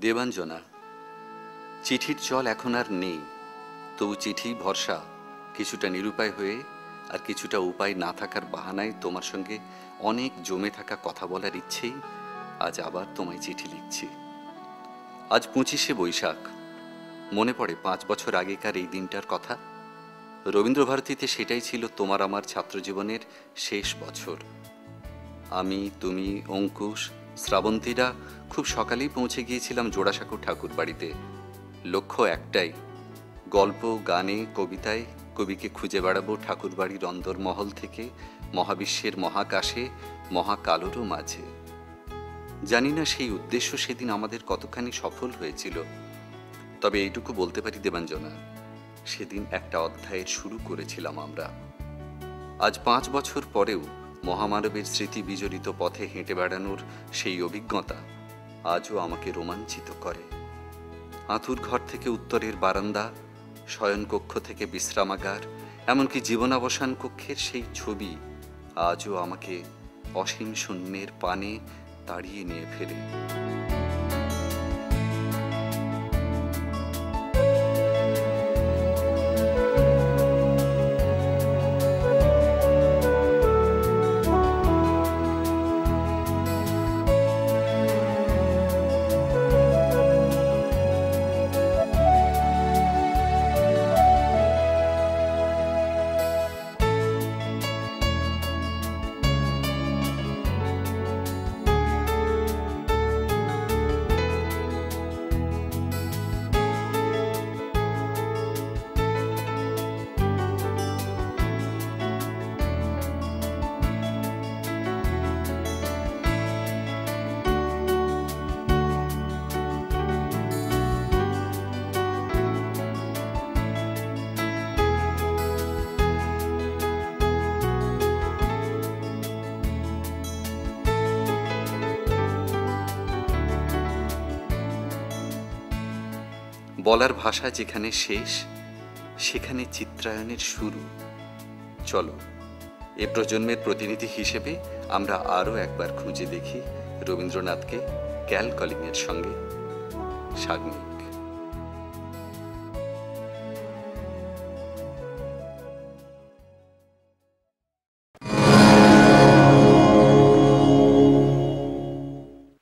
দেবাঞ্জনা, চিঠির চল এখন আর নেই, তবু চিঠি ভরসা কিছুটা নিরুপায় হয়ে আর কিছুটা উপায় না থাকার বাহানায় তোমার সঙ্গে অনেক জমে থাকা কথা বলার ইচ্ছেই আজ আবার তোমায় চিঠি লিখছি। আজ 25শে বৈশাখ। মনে পড়ে 5 বছর আগেকার এই দিনটার কথা। রবীন্দ্রভারতীতে সেটাই ছিল তোমার আমার ছাত্রজীবনের শেষ বছর। আমি, তুমি, অঙ্কুশ, শ্রাবন্তীরা খুব সকালেই পৌঁছে গিয়েছিলাম জোড়াসাঁকো ঠাকুর বাড়িতে। লক্ষ্য একটাই, গল্প, গানে, কবিতায় কবিকে খুঁজে বেড়াবো ঠাকুর বাড়ির অন্দরমহল থেকে মহাবিশ্বের মহাকাশে, মহাকালোরও মাঝে। জানি না সেই উদ্দেশ্য সেদিন আমাদের কতখানি সফল হয়েছিল, তবে এইটুকু বলতে পারি দেবাঞ্জনা, সেদিন একটা অধ্যায়ের শুরু করেছিলাম আমরা। আজ 5 বছর পরেও মহামানবের স্মৃতি বিজড়িত পথে হেঁটে বেড়ানোর সেই অভিজ্ঞতা আজও আমাকে রোমাঞ্চিত করে। আঁতুর ঘর থেকে উত্তরের বারান্দা, শয়নকক্ষ থেকে বিশ্রামাগার, এমনকি জীবনাবসান কক্ষের সেই ছবি আজও আমাকে অসীম শূন্যের পানে তাড়িয়ে নিয়ে ফেলে। বলার ভাষা যেখানে শেষ, সেখানে চিত্রায়নের শুরু। চলো, এ প্রজন্মের প্রতিনিধি হিসেবে আমরা আরও একবার খুঁজে দেখি রবীন্দ্রনাথকে ক্যাল কলিংয়ের সঙ্গে। সাগ্নি।